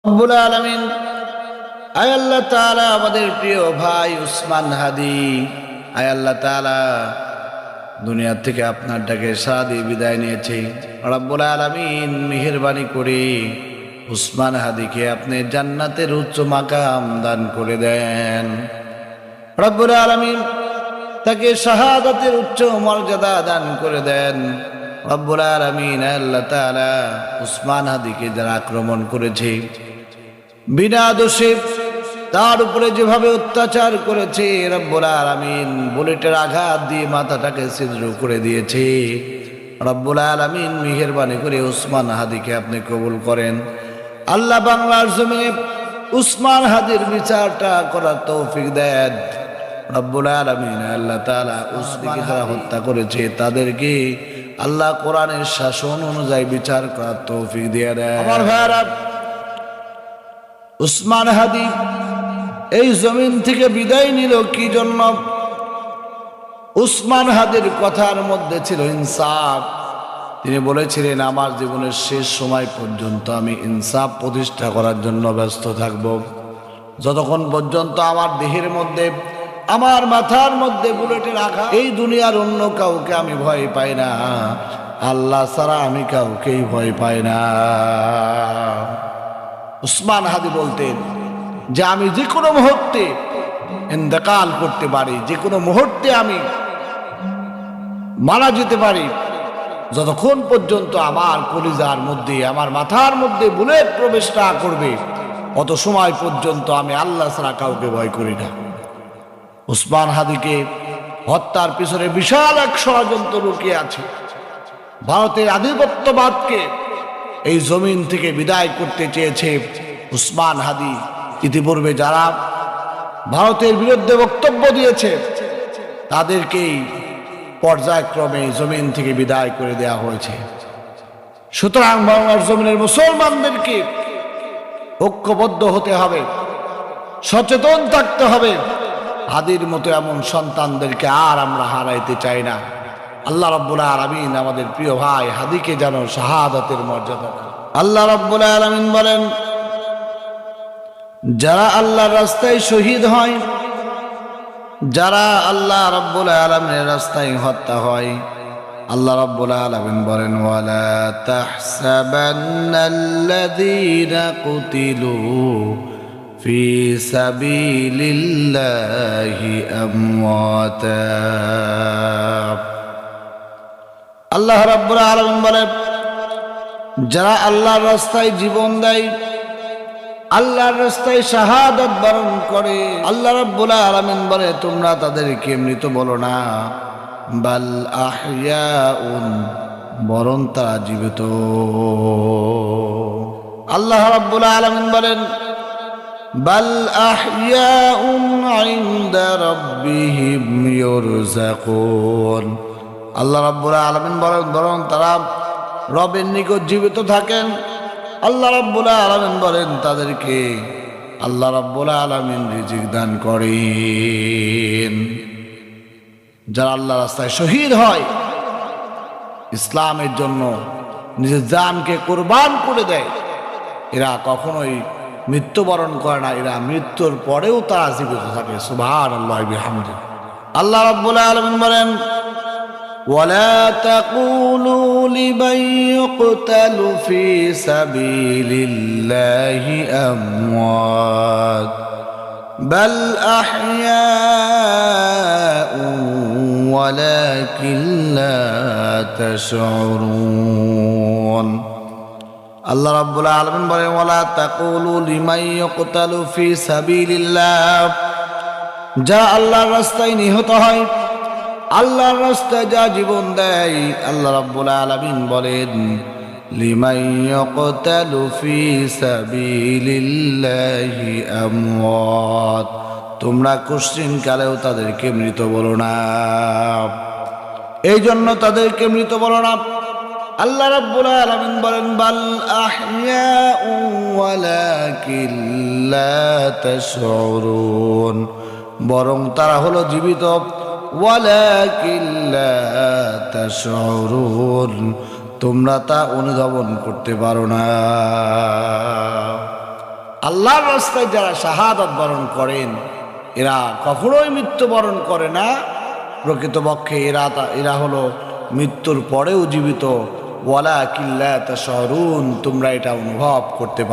রব্বুল আলামিন আয় আল্লাহ তাআলা আমাদের প্রিয় ভাই উসমান হাদি আয় আল্লাহ তাআলা দুনিয়া থেকে আপনার ডাকে সাড়া দিয়ে বিদায় নিয়েছে। রব্বুল আলামিন মেহেরবানি করে উসমান হাদিকে আপনি জান্নাতের উচ্চ মাকাম দান করে দেন। রব্বুল আলামিন তাকে শাহাদাতের উচ্চ মর্যাদা দান করে দেন। রব্বুল আলামিন আল্লাহ তাআলা উসমান হাদিকে যারা আক্রমণ করেছে, বিনা দোষে তার উপরে যেভাবে অত্যাচার করেছে, রব্বুল আলামিন বুলেটের আঘাত দিয়ে মাথাটাকে ছিদ্র করে দিয়েছে। রব্বুল আলামিন মেহেরবানি করে উসমান হাদিকে আপনি কবুল করেন। আল্লাহ বাংলার জমিনে উসমান হাদির বিচারটা করার তৌফিক দেন। রব্বুল আলামিন আল্লাহ তাআলা উসমানকে যারা হত্যা করেছে তাদেরকে আল্লাহ কোরআনের শাসন অনুযায়ী বিচার করার তৌফিক দিয়ে দেন। আমার ভাইরা, উসমান হাদি এই জমিন থেকে বিদায় নিল কি জন্য? উসমান হাদির কথার মধ্যে ছিল ইনসাফ। তিনি বলেছিলেন, আমার জীবনের শেষ সময় পর্যন্ত আমি ইনসাফ প্রতিষ্ঠা করার জন্য ব্যস্ত থাকব। যতক্ষণ পর্যন্ত আমার দেহের মধ্যে, আমার মাথার মধ্যে বুলেটের আঘাত, এই দুনিয়ার অন্য কাউকে আমি ভয় পাই না, আল্লাহ ছাড়া আমি কাউকেই ভয় পাই না। উসমান হাদি বলতেন যে আমি যে কোনো মুহূর্তে ইন্তেকাল করতে পারি, যে কোনো মুহূর্তে আমি মারা যেতে পারি। যতক্ষণ পর্যন্ত আমার কলিজার মধ্যে, আমার মাথার মধ্যে বুলেট প্রবেশ না করবে, অত সময় পর্যন্ত আমি আল্লাহ ছাড়া কাউকে ভয় করি না। উসমান হাদিকে হত্যার পিছনে বিশাল এক ষড়যন্ত্র লুকিয়ে আছে। ভারতের আধিপত্যবাদকে এই জমিন থেকে বিদায় করতে চেয়েছে উসমান হাদি। ইতিপূর্বে যারা ভারতের বিরুদ্ধে বক্তব্য দিয়েছে তাদেরকেই পর্যায়ক্রমে জমিন থেকে বিদায় করে দেওয়া হয়েছে। সুতরাং বাংলার জমিনের মুসলমানদেরকে ঐক্যবদ্ধ হতে হবে, সচেতন থাকতে হবে। হাদির মতো এমন সন্তানদেরকে আর আমরা হারাইতে চাই না। আল্লাহ রাব্বুল আলামিন আমাদের প্রিয় ভাই হাদিকে যেন শাহাদাতের মর্যাদা দেন। আল্লাহ রাব্বুল আলামিন বলেন, যারা আল্লাহর রাস্তায় শহীদ হয়, যারা আল্লাহ রাব্বুল আলামিনের রাস্তায় হত্যা হয়, আল্লাহ রাব্বুল আলামিন বলেন, ওয়ালা তাহসাবান্নাল্লাযীনা কুতিলু ফি সাবিলিল্লাহি আমওয়াতা। আল্লাহ রাব্বুল আলামিন বলেন, যারা আল্লাহর রাস্তায় জীবন দেয়, আল্লাহর রাস্তায় শাহাদাত বরণ করে, আল্লাহ রাব্বুল আলামিন বলে তোমরা তাদেরকে মৃত বলো না, বাল আহইয়াউন, বরং তারা জীবিত। আল্লাহ রাব্বুল আলামিন বলেন, বাল আহইয়াউন ইনদা রাব্বিহিম ইউরযাকুন। আল্লাহ রাব্বুল আলামিন বলেন বরং তারা রবের নিকট জীবিত থাকেন। আল্লাহ রাব্বুল আলামিন বলেন তাদেরকে আল্লাহ রাব্বুল আলামিন রিজিক দান করেন। যারা আল্লাহ রাস্তায় শহীদ হয়, ইসলামের জন্য নিজের জানকে কুরবান করে দেয়, এরা কখনোই মৃত্যুবরণ করে না, এরা মৃত্যুর পরেও তারা জীবিত থাকে। সুবহানাল্লাহি বিহামদিহি। আল্লাহ রাব্বুল আলামিন বলেন, ولا تقولوا لمن يقتل في سبيل الله أموات بل أحياء ولكن لا تشعرون। আল্লাহ রাব্বুল আলামিন বলেন, ওয়ালা তাকুলু লিমান ইয়ুকতালু ফি সাবিলিল্লাহ, যা আল্লাহর রাস্তায় নিহত হয়, আল্লাহর রাস্তায় যা জীবন দেয়, আল্লাহ রাব্বুল আলামিন বলেন, লিমান ইয়ুকতালু ফি সাবিলিল্লাহি আমওয়াত, তোমরা কোশ্চিন কালেও তাদেরকে মৃত বলো না, এই জন্য তাদেরকে মৃত বলো না। আল্লাহ রাব্বুল আলামিন বলেন, বাল আহইয়াউ ওয়ালাকিন লা তাশউরুন, বরং তারা হলো জীবিত, ওয়ালাকিন লা তাশউরুন, তোমরা তা অনুধাবন করতে পারো না। আল্লাহর রাস্তায় যারা শাহাদাত বরণ করেন এরা কখনোই মৃত্যুবরণ করে না, প্রকৃতপক্ষে এরা হলো মৃত্যুর পরেও জীবিত। ওয়ালাকিন লা তাশউরুন, তোমরা এটা অনুভব করতে পারো।